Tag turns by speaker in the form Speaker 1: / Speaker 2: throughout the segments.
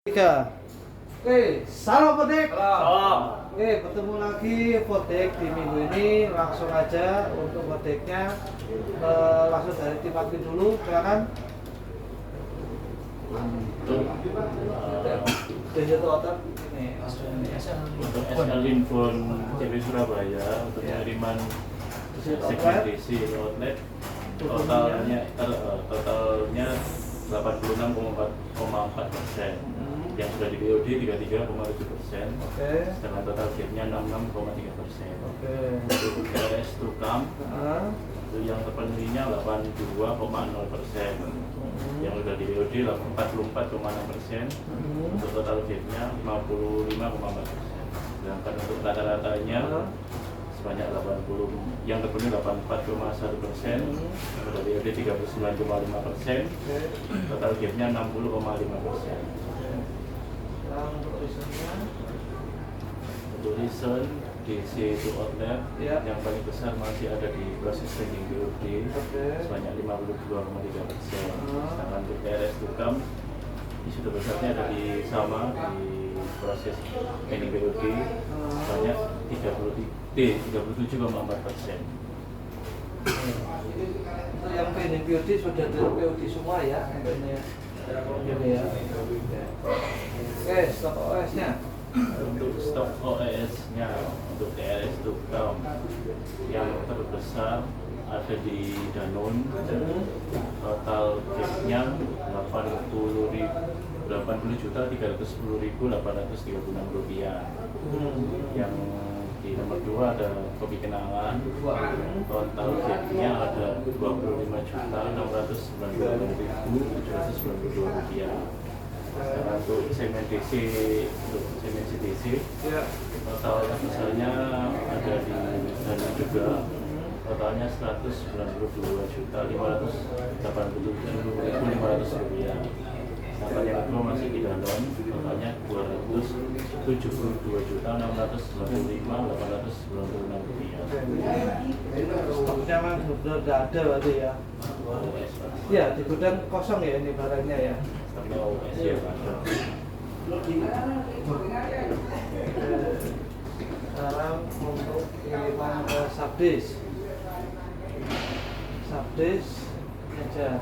Speaker 1: Tiga. Oke, salam Potek.
Speaker 2: Salam.
Speaker 1: Oke, bertemu lagi Potek di minggu ini. Langsung aja untuk Poteknya langsung dari tim admin dulu, silakan.
Speaker 2: Untuk
Speaker 1: Digital otak ini
Speaker 2: untuk SL Infon CP Surabaya untuk pengiriman segmentasi outlet totalnya 86,4%, yang sudah di BOD 33,7%, sedangkan total gapnya 66,3%. Untuk RS Tukam itu yang terpenuhinya 82,0%, yang sudah di BOD 44,6%, untuk total gapnya 55,4%. Sedangkan untuk rata-ratanya sebanyak 80, yang terpenuhi 84,1%, yang sudah BOD 39,5%, total gapnya 60,5%. Untuk reason DC itu outlet yang paling besar masih ada di proses training BOD sebanyak 52,3%. Sedangkan untuk RS Tukam ini sudah besarnya ada di sama di proses training BOD sebanyak 37,4%.
Speaker 1: Untuk yang training POD sudah dari POD semua ya, ini ya. Oke, stok OS-nya.
Speaker 2: Untuk stok OS-nya untuk DRS Tukam yang terbesar ada di Danone, total gapnya 80.310.836 rupiah. Yang di nomor 2 ada Kopi Kenangan, total gapnya ada 25.692.792 rupiah. Sedangkan untuk segmen DC, total besarnya ada di Danone juga, totalnya 192.587.500 rupiah. Sedangkan yang kedua masih di Danone, totalnya 272.695.896 rupiah.
Speaker 1: Stoknya memang benar-benar tidak ada berarti ya. Ya, di gudang kosong ya ini barangnya ya.
Speaker 2: Stoknya OS ya ada.
Speaker 1: Sekarang untuk kiriman ke Sabdis aja.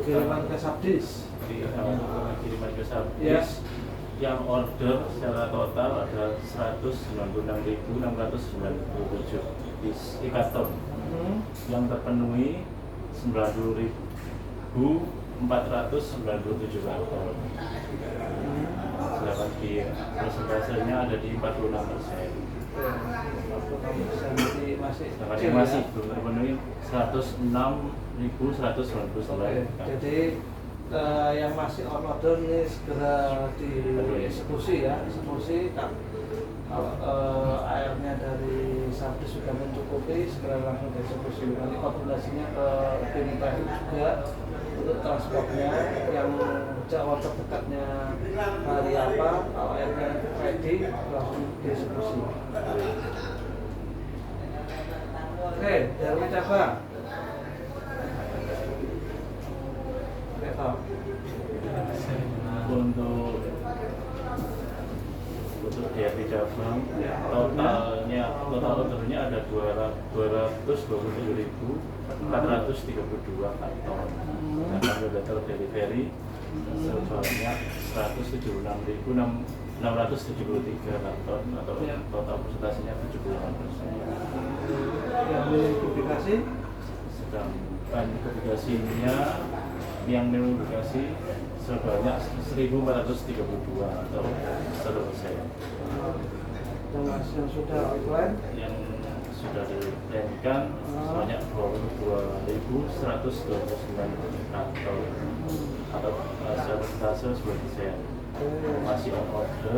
Speaker 1: Kiriman ke Sabdis.
Speaker 2: Kiriman ke Sabdis
Speaker 1: Ya.
Speaker 2: Yang order secara total ada 196.697 di karton. Yang terpenuhi 90.497 karton. Sedangkan di persentasenya ada di 46%. Sedangkan yang masih belum terpenuhi 106.199.
Speaker 1: Jadi yang masih on order ini segera dieksekusi ya, kalau airnya dari Sabdis sudah mencukupi, segera langsung dieksekusi. Nanti koordinasinya ke tim teknik juga untuk transportnya, yang jadwal terdekatnya hari apa, kalau airnya ready langsung dieksekusi. Oke, dari cabang.
Speaker 2: Untuk DRP cabang total ordernya ada 227.432 karton. Sedangkan total delivery sebanyak 176.673 karton atau total presentasinya 78%.
Speaker 1: Yang publikasi
Speaker 2: Sedangkan publikasinya yang publikasi sebanyak 1.432 atau 1%.
Speaker 1: yang sudah offline
Speaker 2: Yang sudah dilakukan sebanyak 22.129 karton atau persentase 10%. Masih on order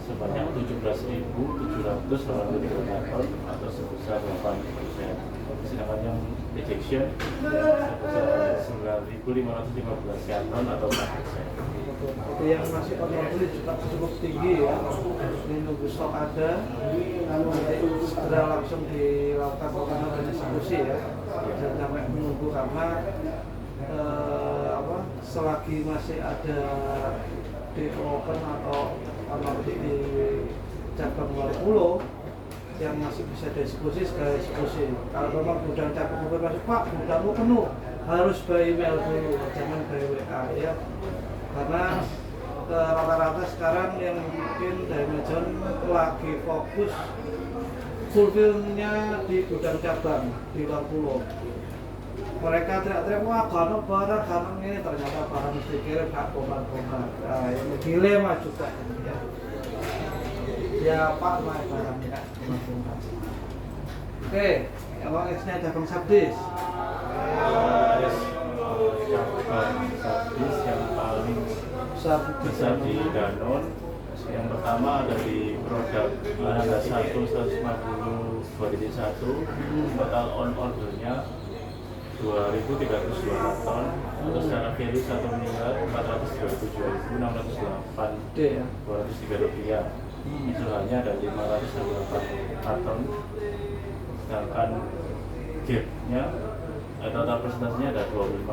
Speaker 2: sebanyak 17.783 karton atau sebesar 8%. Sedangkan yang rejection sebesar 9.515 karton atau 4%.
Speaker 1: Itu yang masih on order juga cukup tinggi ya. Ini nunggu stok ada, nanti segera langsung dilakukan pemakaman dan distribusi ya. Jangan sampai menunggu karena selagi masih ada di open atau di cabang luar pulau yang masih bisa dieksekusi segala eksekusi. Kalau memang gudang cabang mobil masih Pak, gudangmu penuh, harus by email dulu, jangan by WA ya. Karena rata-rata sekarang yang bikin Diamond lagi fokus fulfillnya di gudang cabang di luar pulau. Mereka teriak-teriak, wah karena barang, karena ini ternyata barang mesti kirim gak bongkar-bongkar. Nah, ini dilema juga ya. Ya Pak, naik barangnya bongkar-bongkar. Oke, yang X-nya cabang Sabdis.
Speaker 2: Sabdis yang paling besar di Danone. Yang pertama ada di produk ada 150 variety 1, total on ordernya 2.302 ton, atau secara value 1 miliar 437.608
Speaker 1: ya.
Speaker 2: 203 rupiah. Misalnya ada 508 ton, sedangkan gapnya total presentasinya ada 25%.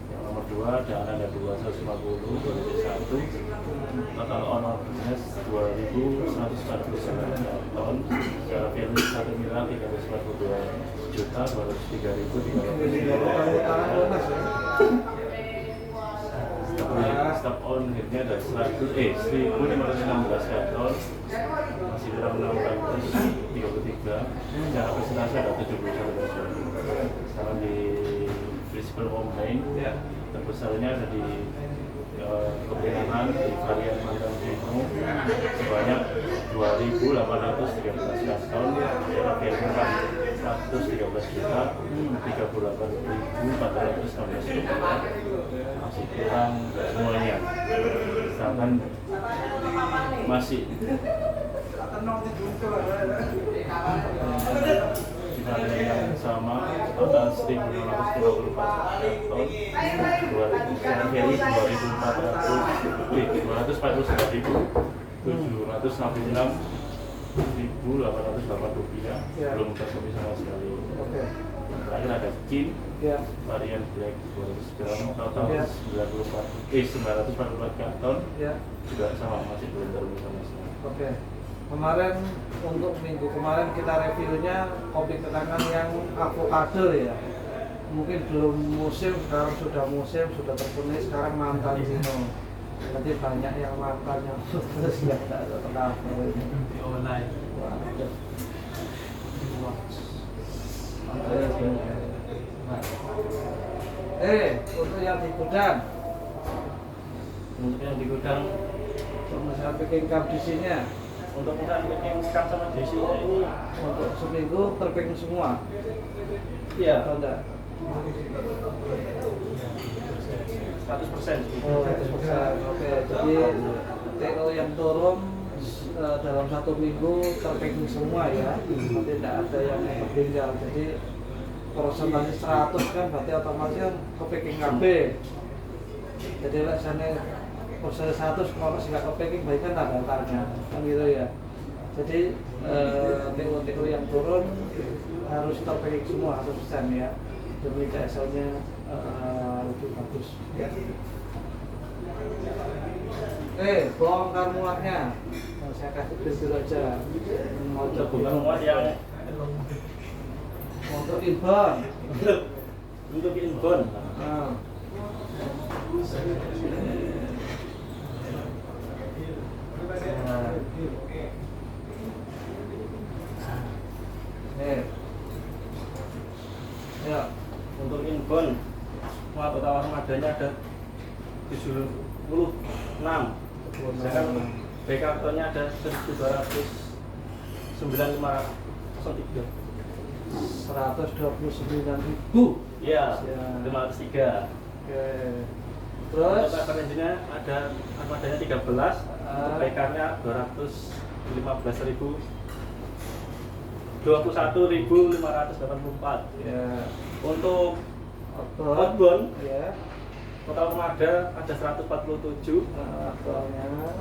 Speaker 2: Yang nomor 2 ada Ananda 250 variety 1, total on ordernya 2.149 ton, secara value 1 miliar 342 juta 203.300. Stok on hitnya ada 1.516 karton, masih kurang 633. Secara presentasi ada 71%. Sekarang di Flexible Online terbesarnya ada di kebenangan di varian mantan Vino sebanyak 2.813 karton, secara value 113 juta 38.416 rupiah, masih kurang semuanya. Sedangkan masih di varian yang sama total 1.654 karton, secara value 2.463.766.808 rupiah, belum terkopi sama sekali. Terakhir ada Kin varian Black 200 gram, total 944 karton, juga sama, masih belum terkopi sama sekali.
Speaker 1: Kemarin untuk minggu kemarin kita reviewnya kopi kenangan yang avocado ya. Mungkin belum musim, sekarang sudah musim, sudah terpenuhi, sekarang mantan Vino. Nanti banyak yang mantannya terus ya tidak ada pengaruh di online. Untuk yang di gudang, untuk misalnya packing kondisinya,
Speaker 2: untuk misalnya packing cup sama DC-nya ini
Speaker 1: untuk seminggu terpacking semua.
Speaker 2: Iya.
Speaker 1: Atau enggak?
Speaker 2: 100%.
Speaker 1: Oh, 100%. Oke, jadi TO yang turun dalam 1 minggu terpacking semua ya. Nanti tidak ada yang tertinggal. Jadi persentase 100 kan berarti otomatis kan ke packing KB. Jadi sana persentase 100 kalau nggak ke packing baik kan tak daftarnya kan gitu ya. Jadi TO yang turun harus terpacking semua 100% ya. Demi DSL-nya lebih bagus ya. Bongkar muatnya saya kasih dulu aja.
Speaker 2: Untuk bongkar muat yang
Speaker 1: untuk inbound.
Speaker 2: Untuk inbound.
Speaker 1: Ya,
Speaker 2: untuk inbound muat total armadanya ada 76. Sedangkan back kartonnya ada 1.209.503.
Speaker 1: 129.000.
Speaker 2: Iya, 503.
Speaker 1: Oke.
Speaker 2: Terus
Speaker 1: Terus
Speaker 2: referensinya ada armadanya 13, untuk PK-nya 21.584.
Speaker 1: ya,
Speaker 2: Untuk
Speaker 1: outbound
Speaker 2: outbound
Speaker 1: ya,
Speaker 2: total armada ada 147.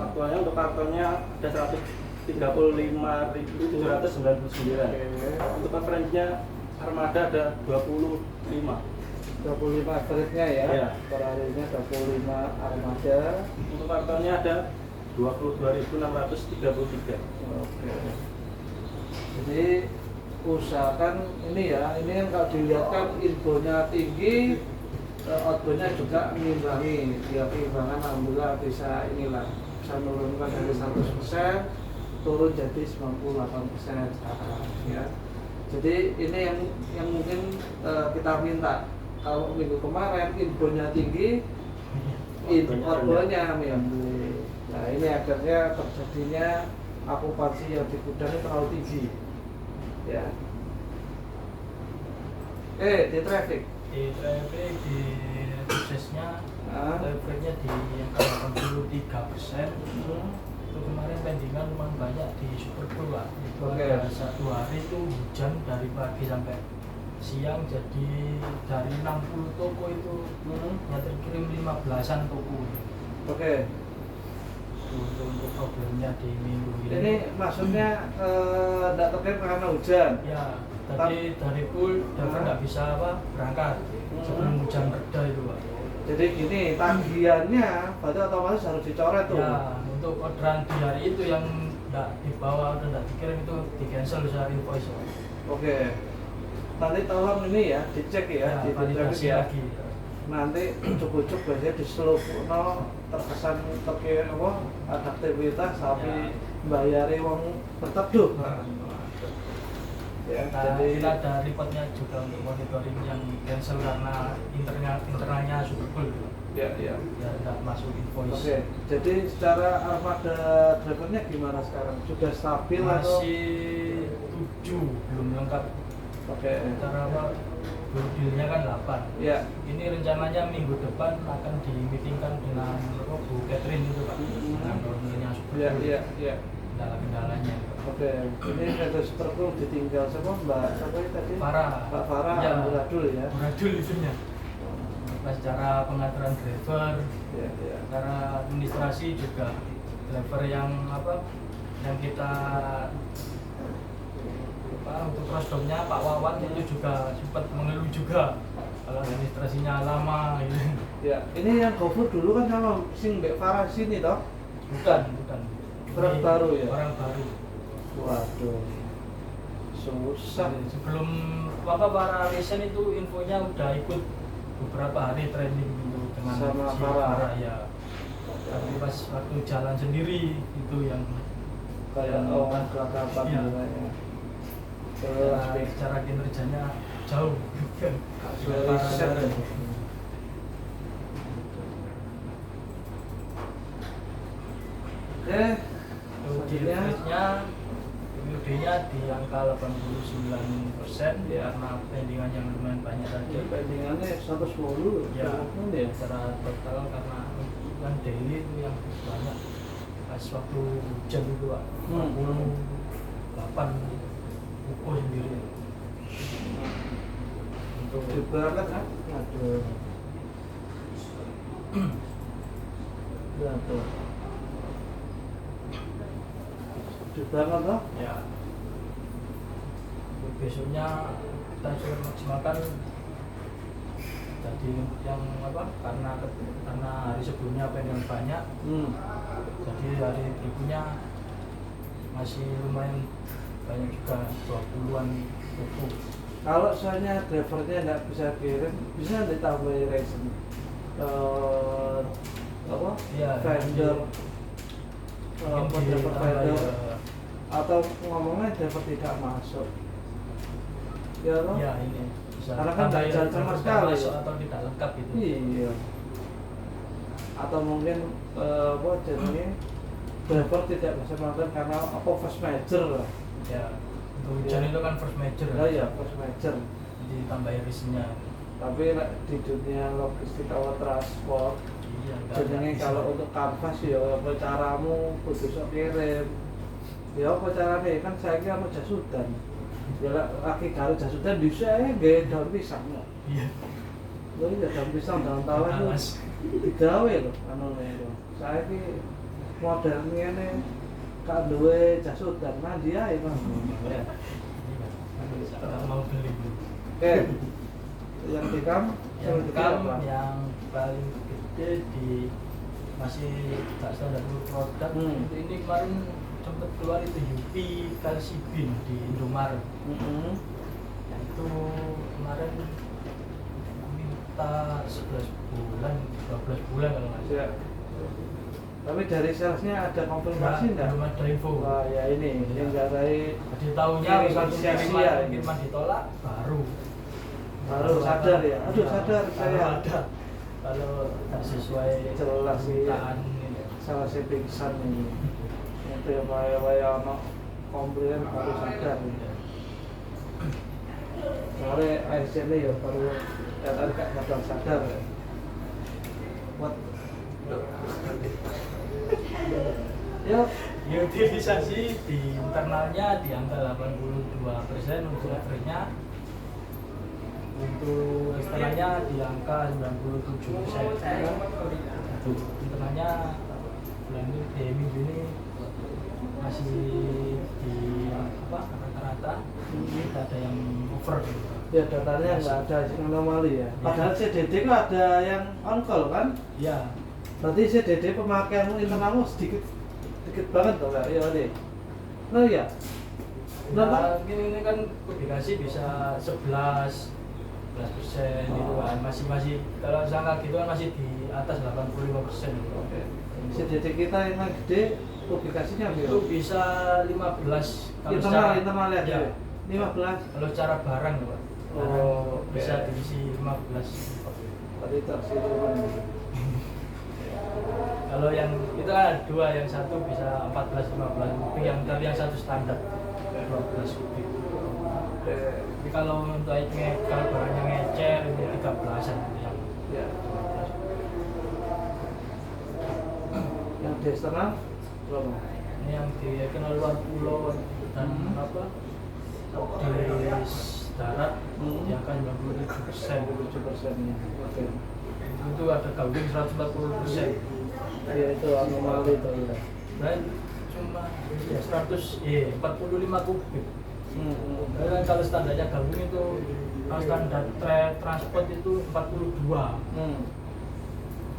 Speaker 2: Aktualnya untuk kartonnya ada 135.799. Untuk referensinya armada ada 25.
Speaker 1: 25 average-nya ya.
Speaker 2: Iya.
Speaker 1: Per harinya 25 armada.
Speaker 2: Untuk kartonnya ada 22.633.
Speaker 1: Oke. Jadi usahakan ini ya, ini yang kalau dilihat kan infonya tinggi, outputnya juga mengimbangi. Dia keimbangan alhamdulillah bisa inilah, bisa menurunkan dari 100% turun jadi 98% sekarang ya. Jadi ini yang mungkin kita minta. Kalau minggu kemarin infonya tinggi, outputnya mengimbangi. Nah ini akhirnya terjadinya okupansi yang di gudang itu terlalu tinggi ya. Di traffic
Speaker 3: di prosesnya trafficnya di angka 83%. Itu kemarin pendingan lumayan banyak di Superpool Pak. Itu ada satu hari itu hujan dari pagi sampai siang, jadi dari 60 toko itu ya terkirim 15-an toko.
Speaker 1: Oke.
Speaker 3: Untuk problemnya di minggu ini.
Speaker 1: Ini maksudnya tidak terkait karena hujan.
Speaker 3: Ya, tadi dari pool driver nggak bisa berangkat sebelum hujan reda itu Pak.
Speaker 1: Jadi gini, tagihannya berarti otomatis harus dicoret tuh.
Speaker 3: Ya, untuk orderan di hari itu yang nggak dibawa dan nggak dikirim itu di cancel secara invoice Pak.
Speaker 1: Oke. Nanti tolong ini ya dicek ya, di
Speaker 3: validasi
Speaker 1: ya.
Speaker 3: lagi.
Speaker 1: Nanti ucuk-ucuk biasanya di selupukno terkesan terkait apa ada aktivitas tapi bayari wong berteduh. Ya,
Speaker 3: Nah,
Speaker 1: jadi
Speaker 3: kita ada reportnya juga untuk monitoring yang cancel karena internalnya Superpool.
Speaker 1: ya
Speaker 3: Nggak masuk invoice.
Speaker 1: Oke, jadi secara armada drivernya gimana sekarang? Sudah stabil atau?
Speaker 3: Masih 7, belum lengkap.
Speaker 1: Oke.
Speaker 3: Cara dealnya kan 8.
Speaker 1: Ya.
Speaker 3: Ini rencananya minggu depan akan dimitingkan dengan Bu Catherine itu Pak, dengan ownernya Superpool.
Speaker 1: Iya.
Speaker 3: Kendala-kendalanya.
Speaker 1: Oke, ini ada Superpool ditinggal sama Mbak siapa tadi?
Speaker 3: Farah.
Speaker 1: Mbak Farah,
Speaker 3: Ya.
Speaker 1: Amburadul ya.
Speaker 3: Amburadul itunya. Secara pengaturan driver,
Speaker 1: Iya.
Speaker 3: secara administrasi juga driver yang yang kita untuk crossdomnya Pak Wawan itu juga sempat mengeluh juga kalau administrasinya lama gitu.
Speaker 1: Ya, ini yang GoFood dulu kan sama sing Mbak Farah sini toh?
Speaker 3: Bukan.
Speaker 1: Orang
Speaker 3: Ini
Speaker 1: baru ya?
Speaker 3: Orang baru.
Speaker 1: Waduh. Susah.
Speaker 3: Sebelum para Resen itu infonya udah ikut beberapa hari training gitu dengan
Speaker 1: Sama
Speaker 3: si
Speaker 1: Farah.
Speaker 3: ya. Tapi pas waktu jalan sendiri itu yang
Speaker 1: Kayak orang kelakapan
Speaker 3: Iya.
Speaker 1: namanya. Terus
Speaker 3: secara kinerjanya jauh.
Speaker 1: riset ya. Oke,
Speaker 3: Selanjutnya WD-nya di angka 89%
Speaker 1: Ya.
Speaker 3: karena pendingan yang lumayan banyak tadi.
Speaker 1: bandingannya 110
Speaker 3: Ya,
Speaker 1: ya.
Speaker 3: secara total karena kan daily itu yang banyak pas waktu hujan itu Pak, 48 buku sendiri untuk
Speaker 1: Diberangkat kan? Aduh. Aduh. Diberangkat toh?
Speaker 3: ya untuk besoknya kita sudah maksimalkan tadi yang karena hari sebelumnya pendingan banyak, jadi hari berikutnya masih lumayan banyak juga 20-an buku.
Speaker 1: Kalau soalnya drivernya nggak bisa kirim, bisa ditambahin reason.
Speaker 3: Iya,
Speaker 1: Vendor,
Speaker 3: mungkin
Speaker 1: driver
Speaker 3: ditambah
Speaker 1: vendor,
Speaker 3: ya.
Speaker 1: atau ngomongnya driver tidak masuk. Ya loh?
Speaker 3: Ya ini bisa
Speaker 1: Karena kan nggak jalan sama sekali.
Speaker 3: masuk atau tidak lengkap gitu.
Speaker 1: Iya. Atau mungkin jadinya driver tidak bisa melakukan karena force major lah.
Speaker 3: Ya untuk hujan itu kan first major.
Speaker 1: Oh iya, force major.
Speaker 3: Jadi tambahin risknya.
Speaker 1: Tapi di dunia logistik atau transport,
Speaker 3: Iya.
Speaker 1: jadinya kalau untuk kanvas ya apa caramu kudu sok kirim. Ya apa caranya kan saya kira mau jasudan. Ya lagi kalau jasudan bisa nggak daun pisang ya.
Speaker 3: Iya.
Speaker 1: Lo iya daun pisang daun tawar itu digawe loh anu itu. Saya ki modernnya nih kan duwe jasudan mandi ae Mas.
Speaker 3: Nggak mau beli.
Speaker 1: Oke. Yang dekam?
Speaker 3: Yang
Speaker 1: gede
Speaker 3: dekam
Speaker 1: apa?
Speaker 3: yang paling gede di masih tak standar produk. Ini kemarin sempat keluar itu UP Calcibin di Indomaret. Itu kemarin minta 11 bulan, 12 bulan kalau nggak salah.
Speaker 1: Ya. Tapi dari salesnya ada konfirmasi enggak?
Speaker 3: Belum ada info.
Speaker 1: Wah, ya ini yang dari
Speaker 3: Jadi tahunya
Speaker 1: kiriman
Speaker 3: satu
Speaker 1: sia-sia ini.
Speaker 3: kiriman ditolak baru
Speaker 1: sadar ya. Aduh, sadar
Speaker 3: kalau
Speaker 1: saya.
Speaker 3: ada kalau tak sesuai
Speaker 1: Jelas sih.
Speaker 3: permintaan ini.
Speaker 1: Salah saya pingsan ini. Itu yang waya ono komplain baru sadar. Soalnya ASN ya baru datang gak bakal sadar. Buat ya,
Speaker 3: Utilisasi di internalnya di angka 82% untuk average-nya, untuk eksternalnya di angka 97%. Internalnya bulan ini minggu ini masih di rata-rata, tidak ada yang over.
Speaker 1: ya datanya nggak ada anomali ya. Padahal CDD kok ada yang on call kan?
Speaker 3: Ya,
Speaker 1: Berarti CDD pemakaianmu internalmu sedikit banget toh Kak? Iya deh. Nah ya.
Speaker 3: nah, ini kan publikasi bisa 11% gitu kan, masih kalau angka gitu kan masih di atas 85% gitu.
Speaker 1: Oke. CDD kita yang gede publikasinya
Speaker 3: Itu bisa 15 kalau secara-
Speaker 1: internal ya.
Speaker 3: ya.
Speaker 1: 15.
Speaker 3: Kalau secara barang Pak. Barang
Speaker 1: Oh,
Speaker 3: bisa
Speaker 1: oke.
Speaker 3: diisi 15.
Speaker 1: Tadi tersiluman.
Speaker 3: Kalau yang itu kan ada dua, yang satu bisa 14-15 kubik, tapi yang satu standar 12 kubik. Tapi kalau untuk kalau barangnya ngecer itu 13-an yang
Speaker 1: Ya. Yang di eksternal berapa?
Speaker 3: ini yang dikenal luar pulau dan apa di darat yang kan 97%.
Speaker 1: 7%-nya. Oke.
Speaker 3: Itu ada gawing 140%.
Speaker 1: Ya itu anomali itu ya.
Speaker 3: Dan cuma ya 45 kubik. Karena kalau standarnya gabung itu kalau standar transport itu 42.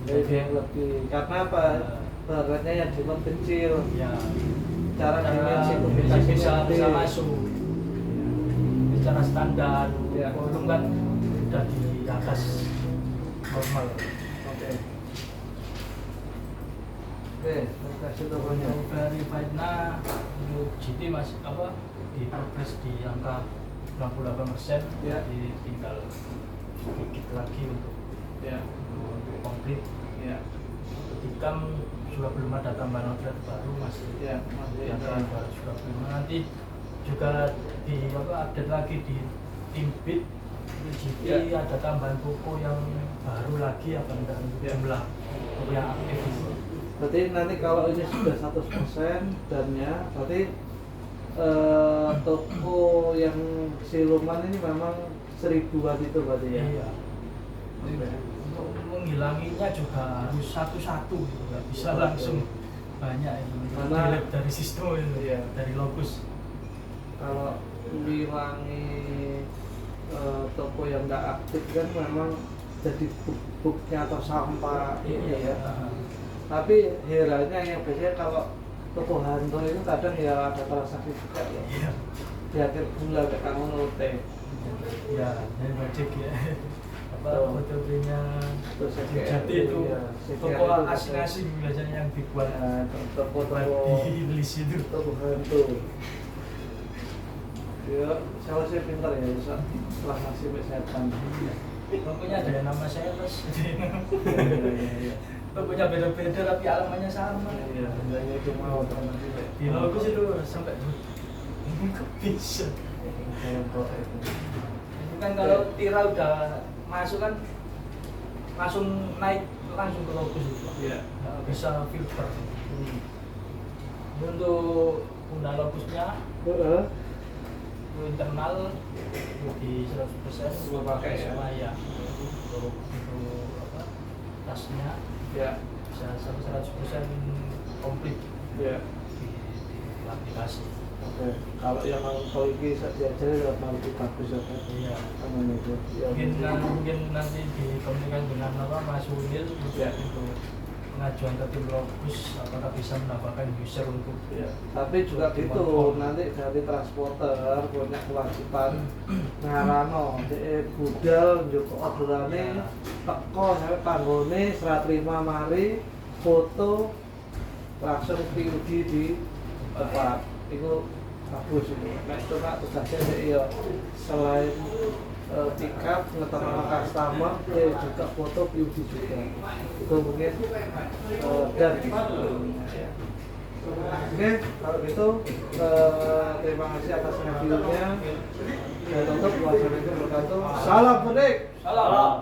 Speaker 1: Jadi yang lebih karena apa? Baratnya yang cuma kecil.
Speaker 3: Ya.
Speaker 1: Cara dimensi
Speaker 3: bisa
Speaker 1: publikasinya
Speaker 3: bisa
Speaker 1: gede.
Speaker 3: masuk. Secara standar,
Speaker 1: Ya.
Speaker 3: volume kan udah di atas normal.
Speaker 1: Oke. Oke, terima kasih tokonya.
Speaker 3: Untuk verified-nya untuk GT masih apa di progress di angka 68%.
Speaker 1: Ya.
Speaker 3: Jadi tinggal sedikit lagi untuk
Speaker 1: Ya.
Speaker 3: komplit.
Speaker 1: Ya.
Speaker 3: Ketika juga belum ada tambahan outlet baru masih
Speaker 1: Ya, masih
Speaker 3: yang
Speaker 1: ada.
Speaker 3: baru juga belum, nanti juga di update lagi di Timbit di GT
Speaker 1: Ya.
Speaker 3: ada tambahan toko yang baru lagi apa enggak
Speaker 1: Ya.
Speaker 3: jumlah toko yang aktif itu.
Speaker 1: Berarti nanti kalau ini sudah 100% dannya, berarti toko yang siluman ini memang 1000-an itu berarti ya?
Speaker 3: Iya. Untuk menghilanginya juga harus satu-satu gitu, nggak bisa langsung banyak itu.
Speaker 1: Karena-
Speaker 3: Dilihat dari sistem itu,
Speaker 1: Iya.
Speaker 3: dari lokus.
Speaker 1: Kalau ngilangi toko yang nggak aktif kan memang jadi buknya atau sampah ini ya. Tapi herannya yang biasanya kalau toko hantu itu kadang ya ada transaksi juga ya.
Speaker 3: Iya.
Speaker 1: Di akhir bulan kayak kamu ngelote.
Speaker 3: Ya, dari budget ya. Apa
Speaker 1: Oh.
Speaker 3: fotonya
Speaker 1: Terus
Speaker 3: jadi itu
Speaker 1: ya,
Speaker 3: toko
Speaker 1: itu
Speaker 3: asing-asing biasanya yang dibuat
Speaker 1: ya, toko
Speaker 3: di list itu.
Speaker 1: toko hantu. Ya, saya sih pintar ya, bisa setelah ngasih kesehatan.
Speaker 3: Tokonya ada yang nama saya mas.
Speaker 1: Iya.
Speaker 3: Tokonya beda-beda tapi alamannya sama.
Speaker 1: Iya, hanya itu mau teman juga.
Speaker 3: Di lokus itu sampai kok bisa.
Speaker 1: Kelompok itu.
Speaker 3: Itu kan kalau tiral udah masuk kan langsung naik langsung ke lokus itu.
Speaker 1: Iya.
Speaker 3: Nggak bisa filter. Untuk guna lokusnya
Speaker 1: Heeh.
Speaker 3: untuk internal itu di 100%
Speaker 1: Gua pakai ya.
Speaker 3: semua ya. Untuk apa tasnya
Speaker 1: Ya.
Speaker 3: bisa 100% komplit
Speaker 1: Ya.
Speaker 3: di aplikasi.
Speaker 1: Oke. kalau yang kalau ini saya diajari lebih bagus ya kan.
Speaker 3: Iya.
Speaker 1: Aman itu. Ya,
Speaker 3: Mungkin nanti dikomunikasikan dengan apa Mas Unil
Speaker 1: Ya.
Speaker 3: untuk pengajuan ke tim Logus apakah bisa menambahkan user untuk
Speaker 1: ya. Tapi juga gitu nanti dari transporter punya kewajiban ngarano budal njupuk orderane teko sampai panggone serah terima mari foto langsung tinggi di tempat itu bagus ini. Nek cuma tugasnya ya selain pick-up ngeterima customer juga foto beauty juga itu mungkin dan ya. Oke, kalau gitu terima kasih atas reviewnya. Saya tutup. Wassalamualaikum warahmatullahi wabarakatuh. Salam pedik.
Speaker 2: Salam.